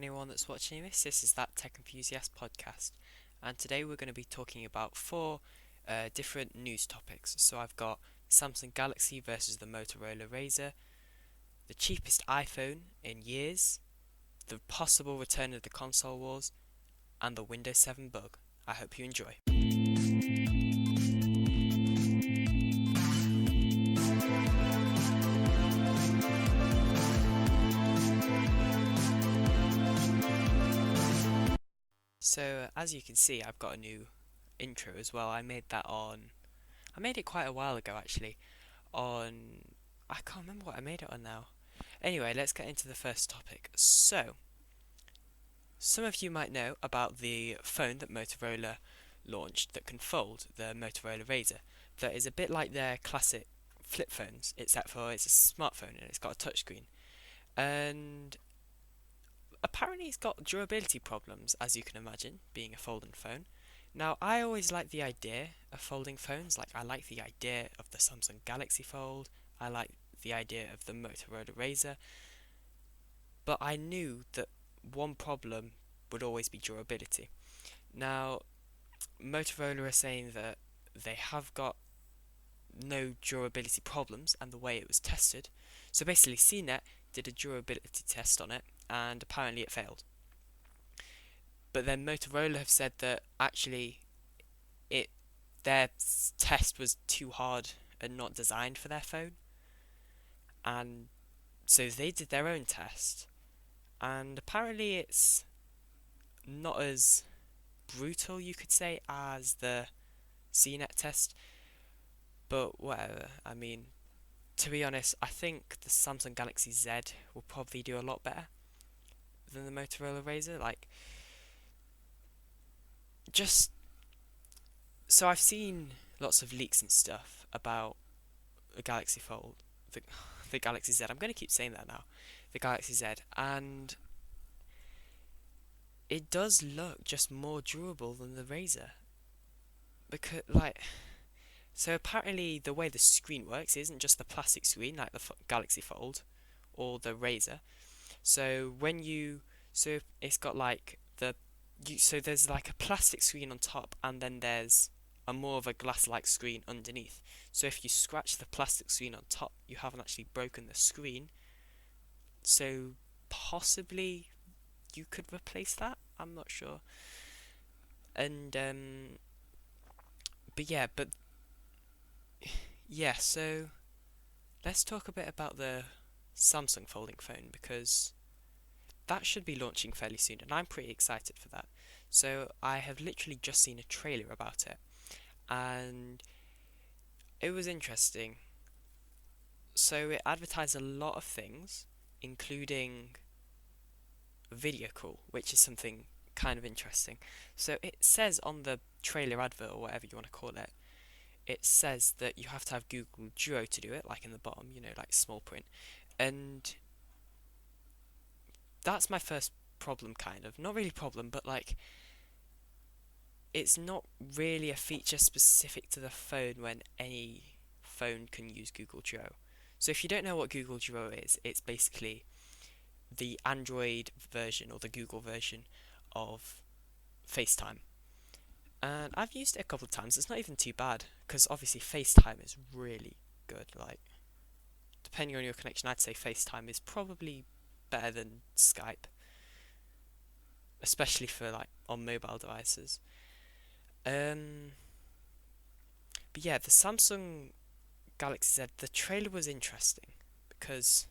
anyone that's watching this is that Tech Enthusiast Podcast, and today we're going to be talking about four different news topics. So I've got Samsung Galaxy versus the Motorola Razr, the cheapest iPhone in years, the possible return of the console wars, and the Windows 7 bug. I hope you enjoy. So as you can see, I've got a new intro as well. I made it quite a while ago actually. On, I can't remember what I made it on now. Anyway, let's get into the first topic. So, some of you might know about the phone that Motorola launched that can fold, the Motorola Razr, that is a bit like their classic flip phones, except for it's a smartphone and it's got a touchscreen. And apparently it's got durability problems, as you can imagine, being a folding phone. Now, I always like the idea of folding phones. Like, I like the idea of the Samsung Galaxy Fold. I like the idea of the Motorola Razr. But I knew that one problem would always be durability. Now, Motorola are saying that they have got no durability problems and the way it was tested. So basically, CNET did a durability test on it and apparently it failed. But then Motorola have said that actually it their test was too hard and not designed for their phone, and so they did their own test, and apparently it's not as brutal, you could say, as the CNET test, but whatever. I mean, to be honest, I think the Samsung Galaxy Z will probably do a lot better than the Motorola Razr. Like, just so I've seen lots of leaks and stuff about the Galaxy Fold, the, the Galaxy Z. I'm going to keep saying that now, the Galaxy Z, and it does look just more durable than the Razr. Because, like, so apparently the way the screen works isn't just the plastic screen like the Galaxy Fold or the Razr. So so it's got like so there's like a plastic screen on top, and then there's a more of a glass-like screen underneath. So if you scratch the plastic screen on top, you haven't actually broken the screen. So possibly you could replace that. I'm not sure. And but yeah. So let's talk a bit about the Samsung folding phone, because that should be launching fairly soon, and I'm pretty excited for that. So I have literally just seen a trailer about it, and it was interesting. So it advertised a lot of things, including video call, which is something kind of interesting. So it says on the trailer advert, or whatever you want to call it, it says that you have to have Google Duo to do it, like in the bottom, like small print. And that's my first problem, kind of. Not really problem, but like, it's not really a feature specific to the phone when any phone can use Google Duo. So if you don't know what Google Duo is, it's basically the Android version or the Google version of FaceTime. And I've used it a couple of times. It's not even too bad, because obviously FaceTime is really good. Like, depending on your connection, I'd say FaceTime is probably better than Skype, especially for like on mobile devices. Um, but yeah, the Samsung Galaxy Z, the trailer was interesting because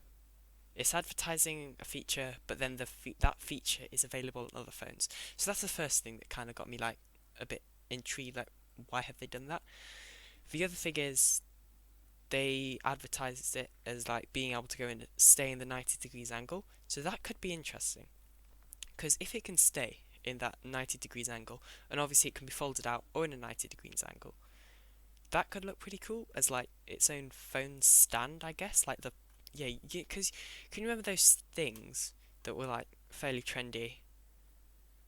it's advertising a feature, but then that feature is available on other phones. So that's the first thing that kind of got me like a bit intrigued. Like, why have they done that? The other thing is they advertised it as like being able to go and stay in the 90 degrees angle. So that could be interesting, because if it can stay in that 90 degrees angle, and obviously it can be folded out or in a 90 degrees angle, that could look pretty cool as like its own phone stand, I guess. Like because can you remember those things that were like fairly trendy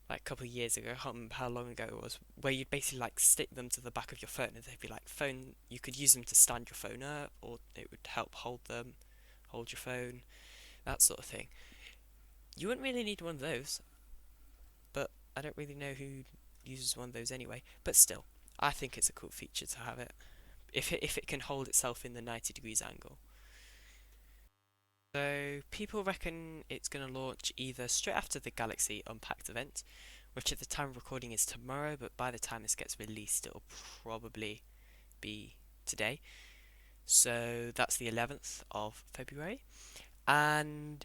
like a couple of years ago? I can't remember how long ago it was, where you'd basically like stick them to the back of your phone and they'd be like phone, you could use them to stand your phone up, or it would help hold your phone, that sort of thing. You wouldn't really need one of those, but I don't really know who uses one of those anyway. But still, I think it's a cool feature to have it if it can hold itself in the 90 degrees angle. So people reckon it's going to launch either straight after the Galaxy Unpacked event, which at the time of recording is tomorrow, but by the time this gets released, it'll probably be today. So that's the 11th of February. And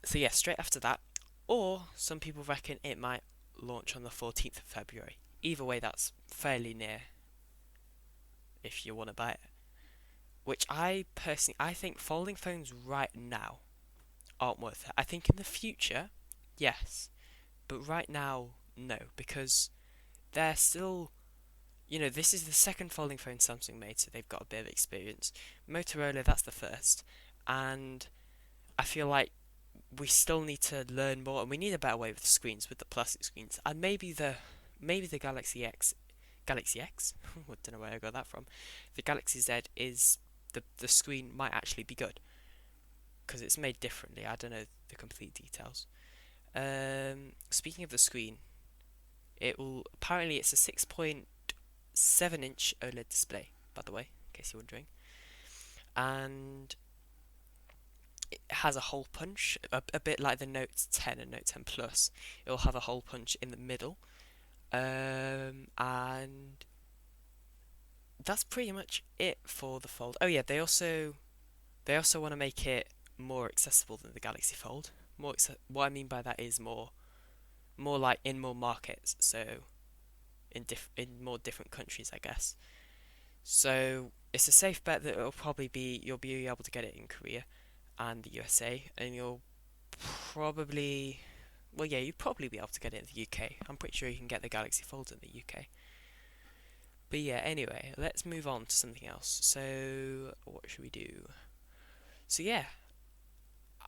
so yeah, straight after that. Or some people reckon it might launch on the 14th of February. Either way, that's fairly near if you want to buy it. Which I think folding phones right now aren't worth it. I think in the future, yes. But right now, no. Because they're still, this is the second folding phone Samsung made, so they've got a bit of experience. Motorola, that's the first. And I feel like we still need to learn more, and we need a better way with the screens, with the plastic screens. And maybe the Galaxy X, I don't know where I got that from. The Galaxy Z is the screen might actually be good because it's made differently. I don't know the complete details. Speaking of the screen, apparently it's a 6.7-inch OLED display, by the way, in case you're wondering, and it has a hole punch, a bit like the Note 10 and Note 10 Plus. It'll have a hole punch in the middle, and that's pretty much it for the Fold. Oh yeah, they also want to make it more accessible than the Galaxy Fold. What I mean by that is more like in more markets, so in more different countries, I guess. So it's a safe bet that you'll be able to get it in Korea and the USA, and you'll probably you'd probably be able to get it in the UK. I'm pretty sure you can get the Galaxy Fold in the UK. But yeah, anyway, let's move on to something else. So, what should we do? So yeah,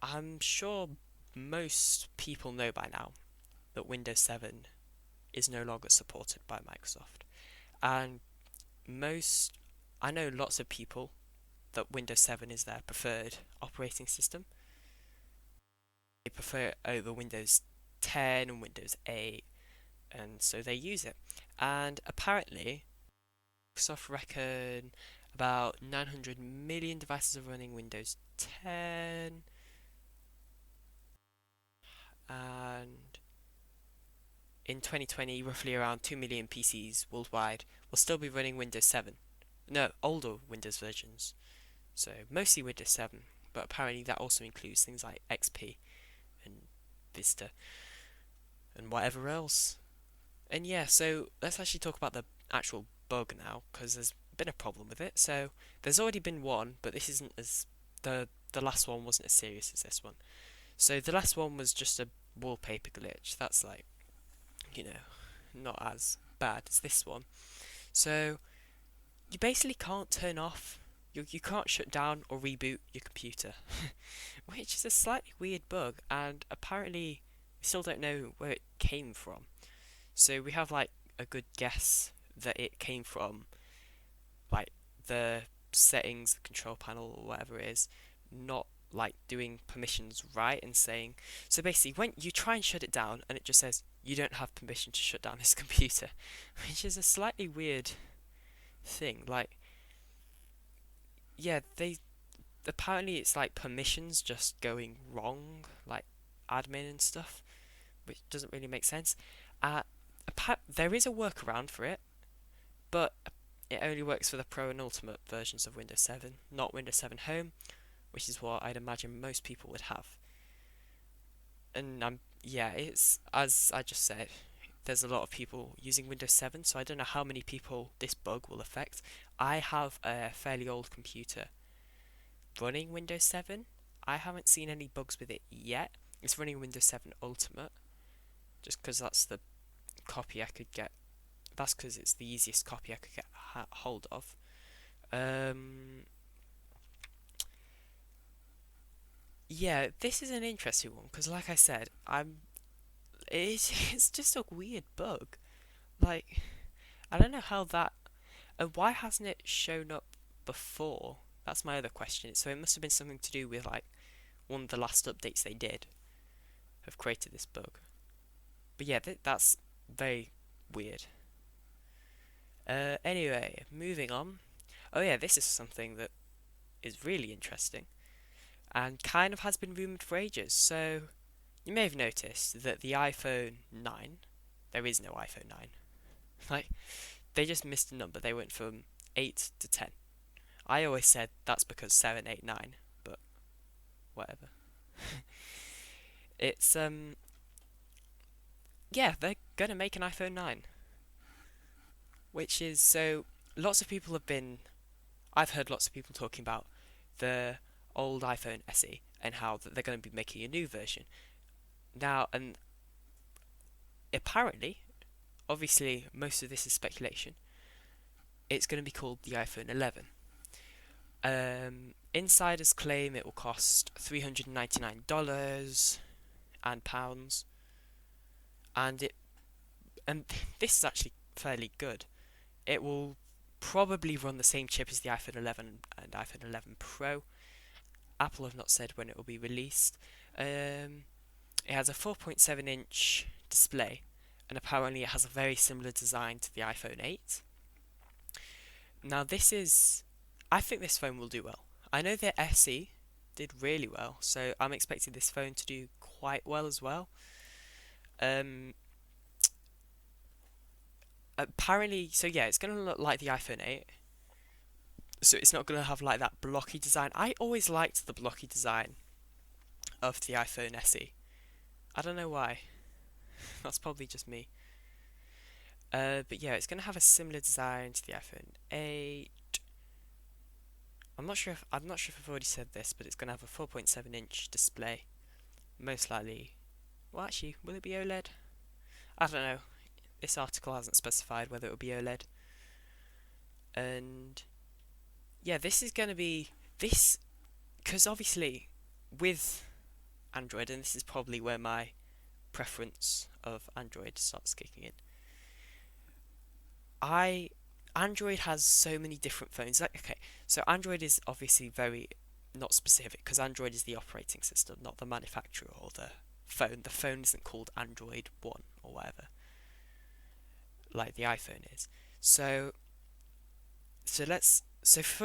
I'm sure most people know by now that Windows 7 is no longer supported by Microsoft. And I know lots of people that Windows 7 is their preferred operating system. They prefer it over Windows 10 and Windows 8, and so they use it. And apparently, Microsoft reckon about 900 million devices are running Windows 10, and in 2020, roughly around 2 million PCs worldwide will still be running Windows 7. No, older Windows versions. So mostly Windows 7, but apparently that also includes things like XP and Vista and whatever else. And yeah, so let's actually talk about the actual bug now, because there's been a problem with it. So there's already been one, but this isn't as the last one wasn't as serious as this one. So the last one was just a wallpaper glitch. That's like, not as bad as this one. So you basically can't turn off, you can't shut down or reboot your computer, which is a slightly weird bug, and apparently we still don't know where it came from. So we have like a good guess that it came from like the settings, the control panel or whatever it is, not like doing permissions right and saying, so basically when you try and shut it down and it just says you don't have permission to shut down this computer, which is a slightly weird thing. Like, yeah, apparently it's like permissions just going wrong, like admin and stuff, which doesn't really make sense. There is a workaround for it, but it only works for the Pro and Ultimate versions of Windows 7, not Windows 7 Home, which is what I'd imagine most people would have. And it's as I just said, there's a lot of people using Windows 7, so I don't know how many people this bug will affect. I have a fairly old computer running Windows 7. I haven't seen any bugs with it yet. It's running Windows 7 Ultimate, just because that's the copy I could get. That's because it's the easiest copy I could get hold of. Yeah, this is an interesting one because, like I said, it's just a weird bug. Like, I don't know how that. Why hasn't it shown up before? That's my other question. So it must have been something to do with like one of the last updates they did. have created this bug. But yeah, that's very weird. Anyway, moving on. Oh yeah, this is something that is really interesting and kind of has been rumored for ages. So you may have noticed that the iPhone 9, there is no iPhone 9. Like, they just missed a number. They went from 8 to 10. I always said that's because 7, 8, 9, but whatever. It's yeah, they're gonna make an iPhone 9, which is so lots of people have been I've heard lots of people talking about the old iPhone SE and how that they're going to be making a new version. Now, and apparently, obviously most of this is speculation, it's going to be called the iPhone 11. Insiders claim it will cost $399 and pounds, and this is actually fairly good. It will probably run the same chip as the iPhone 11 and iPhone 11 Pro. Apple have not said when it will be released. It has a 4.7-inch display, and apparently it has a very similar design to the iPhone 8. Now I think this phone will do well. I know the SE did really well, so I'm expecting this phone to do quite well as well. Apparently, so yeah, it's going to look like the iPhone 8. So it's not going to have like that blocky design. I always liked the blocky design of the iPhone SE. I don't know why. That's probably just me. But yeah, it's going to have a similar design to the iPhone 8. I'm not sure if I've already said this, but it's going to have a 4.7-inch display. Most likely. Well, actually, will it be OLED? I don't know. This article hasn't specified whether it will be OLED. And yeah, this is going to be this, because obviously with Android, and this is probably where my preference of Android starts kicking in. Android has so many different phones. Like, okay, so Android is obviously very not specific because Android is the operating system, not the manufacturer or the phone. The phone isn't called Android 1 or whatever, like the iPhone is. So for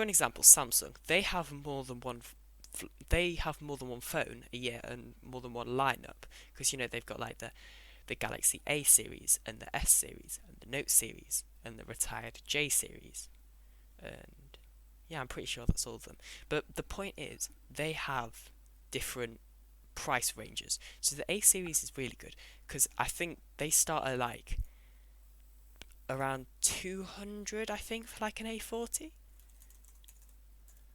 an example, Samsung, they have more than one phone a year and more than one lineup, because they've got like the Galaxy A series and the S series and the Note series and the retired J series, and yeah, I'm pretty sure that's all of them. But the point is, they have different price ranges. So the A series is really good because I think they start at like around 200, I think, for like an A40.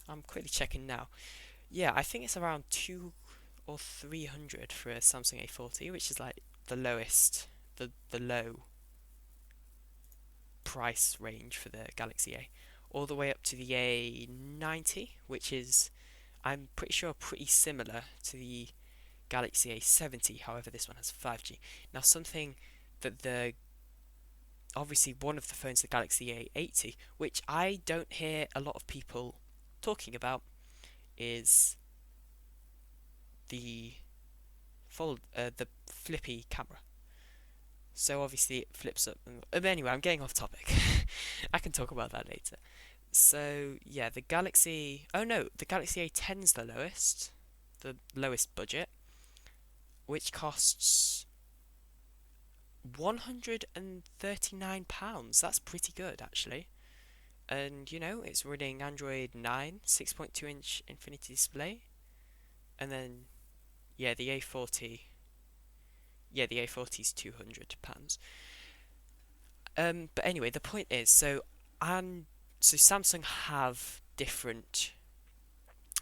I'm quickly checking now. Yeah, I think it's around 200 or 300 for a Samsung A40, which is like the lowest, the low price range for the Galaxy A, all the way up to the A90, which is, I'm pretty sure, pretty similar to the Galaxy A70. However, this one has 5G. Now, something that obviously one of the phones, the Galaxy A80, which I don't hear a lot of people talking about, is the flippy camera. So obviously it flips up. Anyway, I'm getting off topic. I can talk about that later. So yeah, the Galaxy A10 is the lowest budget, which costs £139. That's pretty good, actually. And it's running Android 9, 6.2-inch Infinity display, and then the A40. Yeah, the A40 is £200. But anyway, the point is, so Samsung have different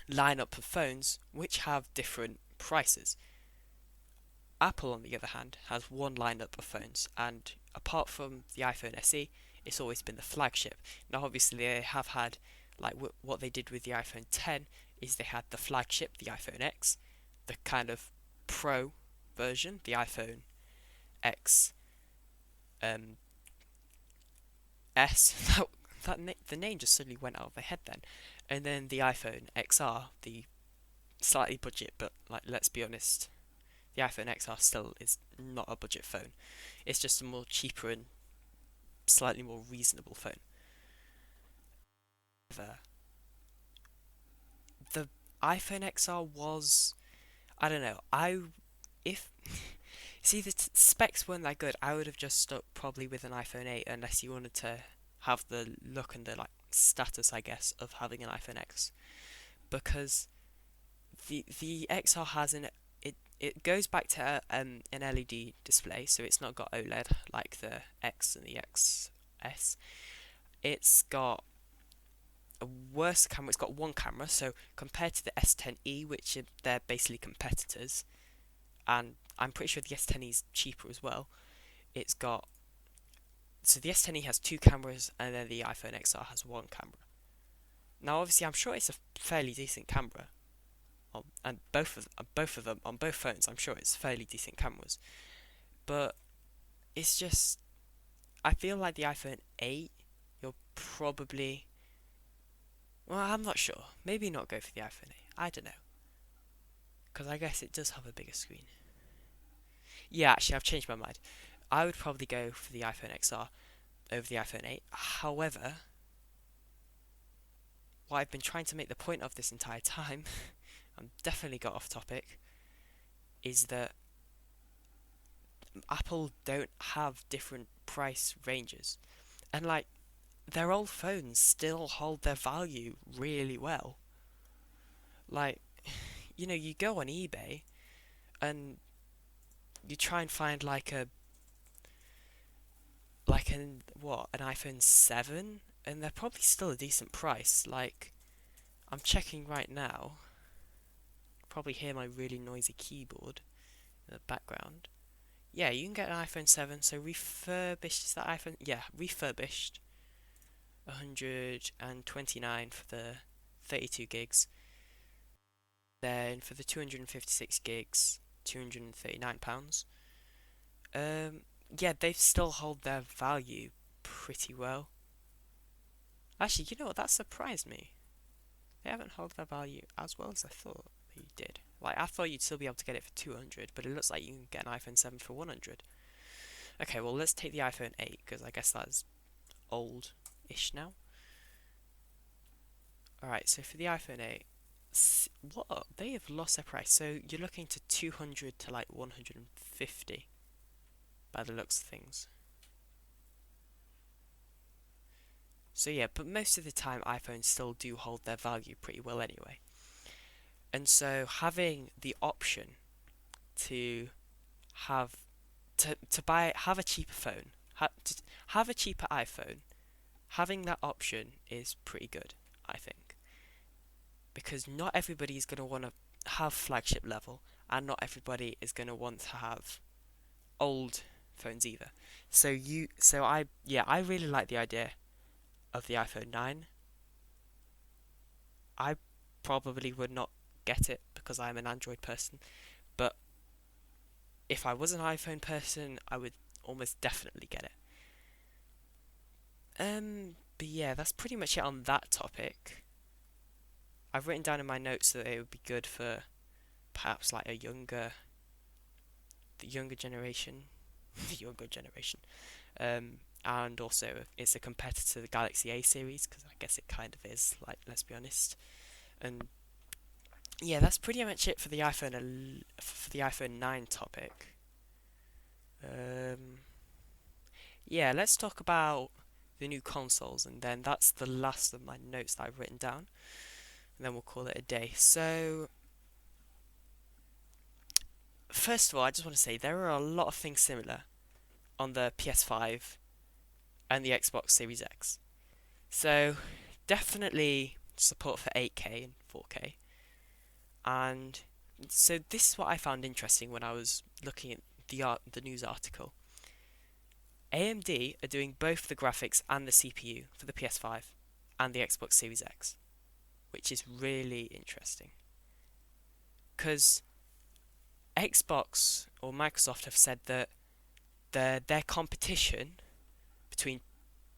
lineup of phones which have different prices. Apple, on the other hand, has one lineup of phones, and apart from the iPhone SE, it's always been the flagship. Now, obviously, they have had, like, what they did with the iPhone 10 is they had the flagship, the iPhone X, the kind of Pro version, the iPhone X S. The name just suddenly went out of my head then. And then the iPhone XR, the slightly budget, but like, let's be honest, The iPhone XR still is not a budget phone. It's just a more cheaper and slightly more reasonable phone. The the iPhone XR was, I don't know. If see the specs weren't that good, I would have just stuck probably with an iPhone 8 unless you wanted to have the look and the like status, I guess, of having an iPhone X, because the XR has it goes back to an LED display, so it's not got OLED like the X and the XS. It's got a worse camera. It's got one camera, so compared to the S10e, which they're basically competitors, and I'm pretty sure the S10e is cheaper as well. It's got so the S10e has two cameras, and then the iPhone XR has one camera. Now, obviously, I'm sure it's a fairly decent camera, and both of them on both phones. I'm sure it's fairly decent cameras, but it's just I feel like the iPhone 8, you'll probably, well, I'm not sure. Maybe not go for the iPhone 8. I don't know, because I guess it does have a bigger screen. Yeah, actually, I've changed my mind. I would probably go for the iPhone XR over the iPhone 8. However, what I've been trying to make the point of this entire time, I'm definitely got off topic, is that Apple don't have different price ranges. And like their old phones still hold their value really well. Like, you go on eBay and you try and find an iPhone 7, and they're probably still a decent price. Like, I'm checking right now. Probably hear my really noisy keyboard in the background. Yeah, you can get an iPhone 7, so refurbished, is that iPhone? Yeah, refurbished. 129 for the 32 gigs. Then for the 256 gigs, £239. Yeah, they still hold their value pretty well. Actually, you know what? That surprised me. They haven't held their value as well as I thought they did. Like, I thought you'd still be able to get it for 200, but it looks like you can get an iPhone 7 for 100. Okay, well, let's take the iPhone 8, because I guess that's old-ish now. Alright, so for the iPhone 8, what? They have lost their price. So you're looking to 200 to like 150 by the looks of things. So yeah, but most of the time iPhones still do hold their value pretty well anyway. And so having the option to have have a cheaper phone, to have a cheaper iPhone, having that option is pretty good, I think. Because not everybody is going to want to have flagship level, and not everybody is going to want to have old phones either. I really like the idea of the iPhone 9. I probably would not get it because I'm an Android person, but if I was an iPhone person, I would almost definitely get it. But yeah, that's pretty much it on that topic. I've written down in my notes that it would be good for perhaps like the younger generation, the younger generation, and also it's a competitor to the Galaxy A series, because I guess it kind of is. Like, let's be honest. And yeah, that's pretty much it for the iPhone 9 topic. Yeah, let's talk about the new consoles, and then that's the last of my notes that I've written down, and then we'll call it a day. So, first of all, I just want to say there are a lot of things similar on the PS5 and the Xbox Series X. So, definitely support for 8K and 4K. And so this is what I found interesting when I was looking at the news article. AMD are doing both the graphics and the CPU for the PS5 and the Xbox Series X, which is really interesting. Because Xbox or Microsoft have said that their competition between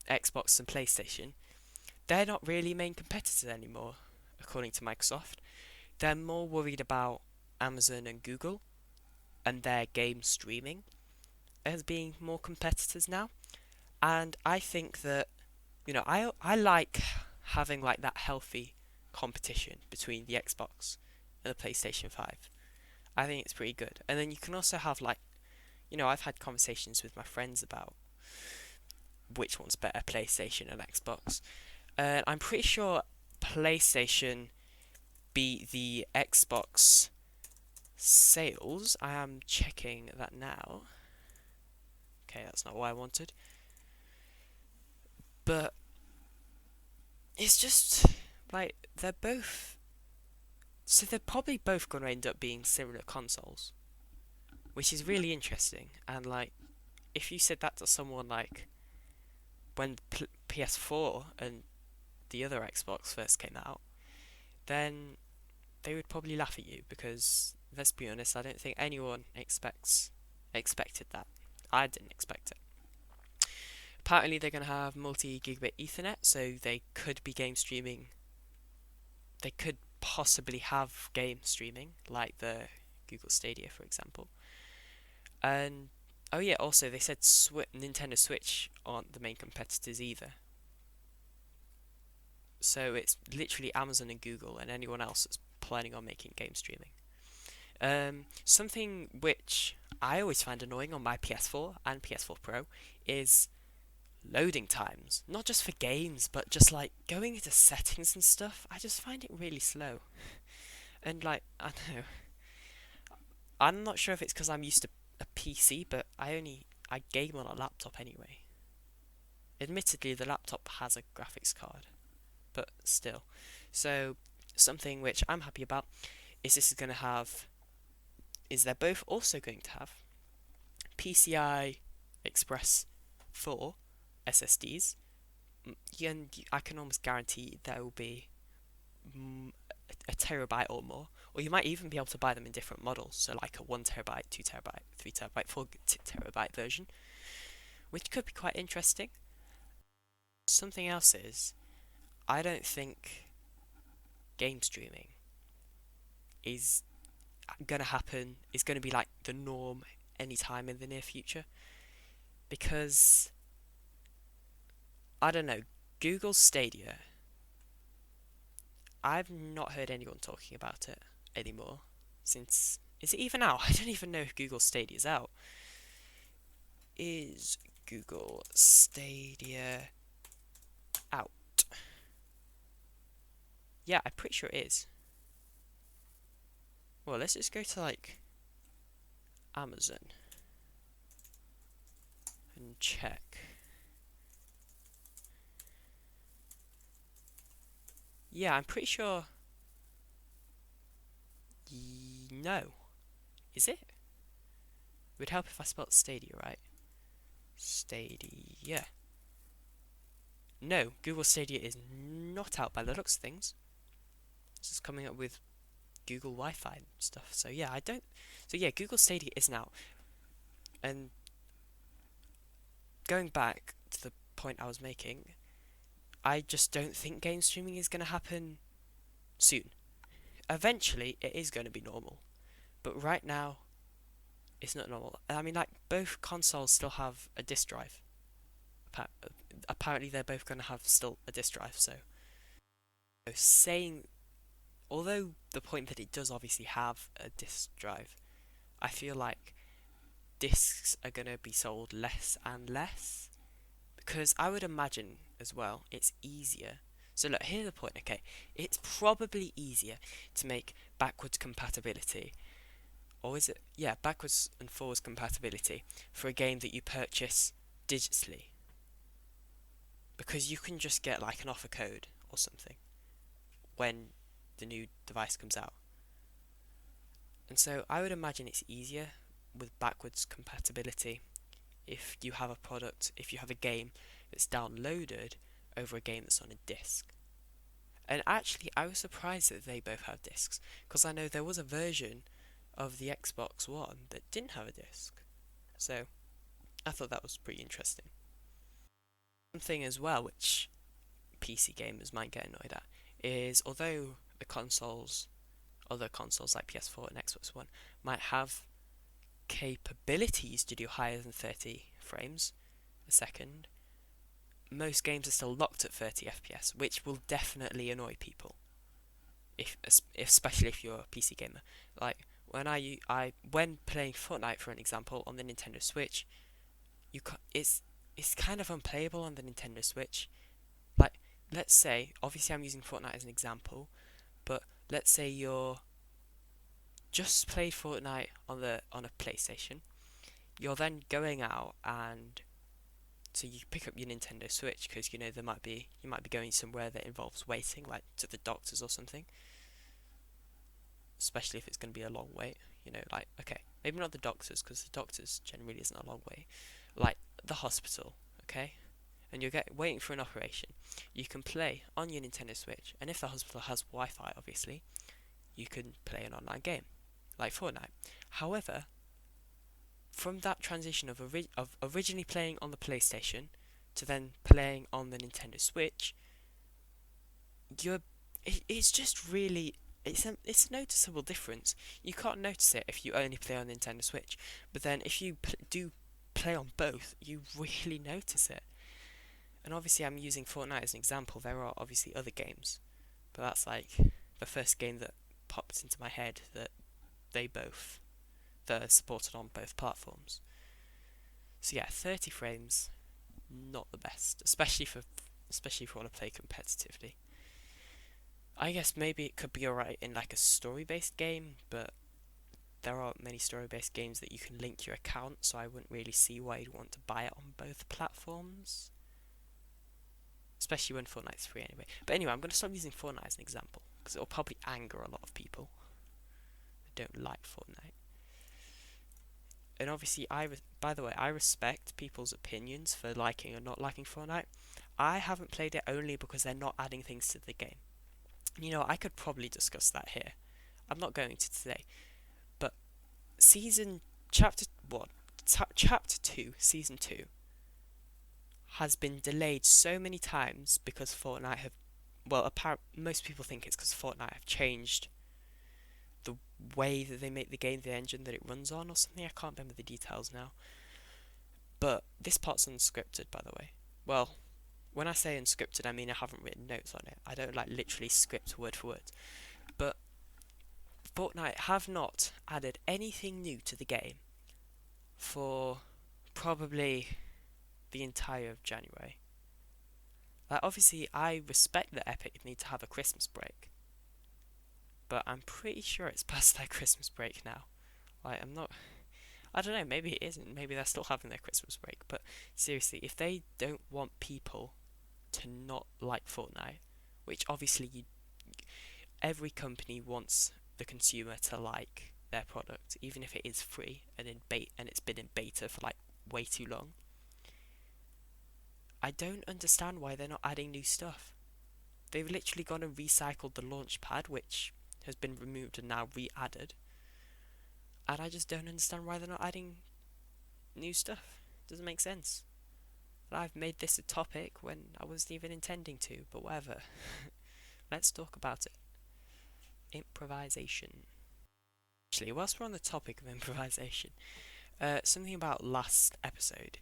Xbox and PlayStation, they're not really main competitors anymore, according to Microsoft. They're more worried about Amazon and Google. and their game streaming as being more competitors now. And I think that, I like having like that healthy competition between the Xbox and the PlayStation 5. I think it's pretty good. And then you can also have like, I've had conversations with my friends about which one's better, PlayStation and Xbox. I'm pretty sure PlayStation beat the Xbox sales. I am checking that now. Okay, that's not what I wanted. But it's just like they're both. So they're probably both going to end up being similar consoles, which is really interesting. And like, if you said that to someone like when PS4 and the other Xbox first came out, then they would probably laugh at you because let's be honest, I don't think anyone expected that. I didn't expect it. Apparently, they're going to have multi-gigabit Ethernet, so they could be game streaming. They could possibly have game streaming, like the Google Stadia, for example. And oh yeah, also they said Nintendo Switch aren't the main competitors either. So it's literally Amazon and Google and anyone else that's planning on making game streaming. Something which I always find annoying on my PS4 and PS4 Pro is loading times. Not just for games, but just like going into settings and stuff. I just find it really slow. And like, I don't know. I'm not sure if it's because I'm used to a PC, but I game on a laptop anyway. Admittedly, the laptop has a graphics card, but still. So, something which I'm happy about is they're both also going to have PCI Express 4 SSDs, and I can almost guarantee there will be a terabyte or more, or you might even be able to buy them in different models, so like a 1 terabyte, 2 terabyte, 3 terabyte, 4 terabyte version, which could be quite interesting. Something else is, I don't think game streaming is gonna happen, is gonna be like the norm anytime in the near future, because I don't know, Google Stadia, I've not heard anyone talking about it anymore since. Is it even out? I don't even know if Google Stadia is out. Is Google Stadia out? Yeah, I'm pretty sure it is. Well, let's just go to like Amazon and check. Yeah, I'm pretty sure. No. Is it? It would help if I spelled Stadia right. Stadia. No, Google Stadia is not out by the looks of things. This is coming up with Google Wi-Fi and stuff. So yeah, Google Stadia isn't out. And going back to the point I was making, I just don't think game streaming is going to happen soon. Eventually, it is going to be normal. But right now, it's not normal. I mean, like, both consoles still have a disk drive. Apparently, they're both going to have still a disk drive, so saying, although the point that it does obviously have a disk drive, I feel like discs are going to be sold less and less, because I would imagine as well it's easier. So look, here's the point, okay? It's probably easier to make backwards compatibility, or is it? Yeah, backwards and forwards compatibility for a game that you purchase digitally, because you can just get like an offer code or something when the new device comes out. And so I would imagine it's easier with backwards compatibility if you have a game that's downloaded over a game that's on a disc. And actually, I was surprised that they both have discs, because I know there was a version of the Xbox One that didn't have a disc. So I thought that was pretty interesting. One thing as well, which PC gamers might get annoyed at, is although other consoles like PS4 and Xbox One might have capabilities to do higher than 30 frames a second, most games are still locked at 30 FPS, which will definitely annoy people, especially if you're a PC gamer. Like when playing Fortnite, for an example, on the Nintendo Switch, it's kind of unplayable on the Nintendo Switch. Like, let's say, obviously I'm using Fortnite as an example, but let's say you're just played Fortnite on a PlayStation. You're then going out, and so you pick up your Nintendo Switch because you might be going somewhere that involves waiting, like to the doctors or something. Especially if it's going to be a long wait, like, okay, maybe not the doctors, because the doctors generally isn't a long wait, like the hospital, okay, and you're waiting for an operation. You can play on your Nintendo Switch, and if the hospital has Wi-Fi, obviously, you can play an online game, like Fortnite. However, from that transition of originally playing on the PlayStation to then playing on the Nintendo Switch, it's just really, it's a noticeable difference. You can't notice it if you only play on Nintendo Switch, but then if you do play on both, you really notice it. And obviously I'm using Fortnite as an example. There are obviously other games, but that's like the first game that popped into my head that are supported on both platforms. So yeah, 30 frames, not the best, especially if you want to play competitively. I guess maybe it could be alright in like a story-based game, but there aren't many story-based games that you can link your account, so I wouldn't really see why you'd want to buy it on both platforms. Especially when Fortnite's free anyway. But anyway, I'm going to stop using Fortnite as an example, because it'll probably anger a lot of people that don't like Fortnite. And obviously, by the way, I respect people's opinions for liking or not liking Fortnite. I haven't played it only because they're not adding things to the game. I could probably discuss that here. I'm not going to today. But Chapter 2, Season 2, has been delayed so many times because Fortnite most people think it's because Fortnite have changed the way that they make the game, the engine that it runs on or something. I can't remember the details now. But this part's unscripted, by the way. Well, when I say unscripted, I mean I haven't written notes on it. I don't literally script word for word. But Fortnite have not added anything new to the game for probably the entire of January. Like, obviously, I respect that Epic need to have a Christmas break, but I'm pretty sure it's past their Christmas break now. Like, I don't know, maybe it isn't. Maybe they're still having their Christmas break. But seriously, if they don't want people to not like Fortnite, which obviously every company wants the consumer to like their product, even if it is free and it's been in beta for like way too long. I don't understand why they're not adding new stuff. They've literally gone and recycled the launch pad, which has been removed and now re-added. And I just don't understand why they're not adding new stuff. Doesn't make sense. I've made this a topic when I wasn't even intending to, but whatever. Let's talk about it. Improvisation. Actually, whilst we're on the topic of improvisation, something about last episode.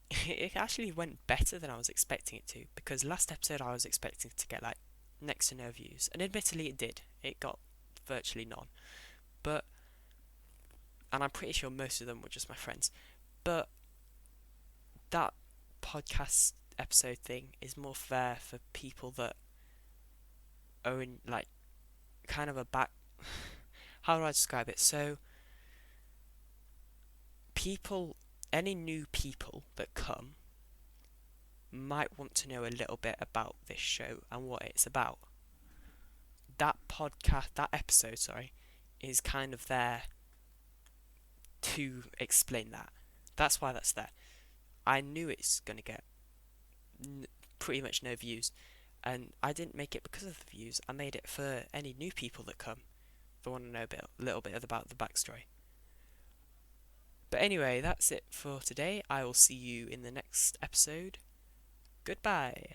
It actually went better than I was expecting it to, because last episode I was expecting to get like next to no views, and admittedly it did. It got virtually none, and I'm pretty sure most of them were just my friends. But that podcast episode thing is more fair for people that are in like kind of a back. How do I describe it? So any new people that come might want to know a little bit about this show and what it's about. That episode, is kind of there to explain that. That's why that's there. I knew it's going to get pretty much no views, and I didn't make it because of the views. I made it for any new people that come that want to know a little bit about the backstory. But anyway, that's it for today. I will see you in the next episode. Goodbye.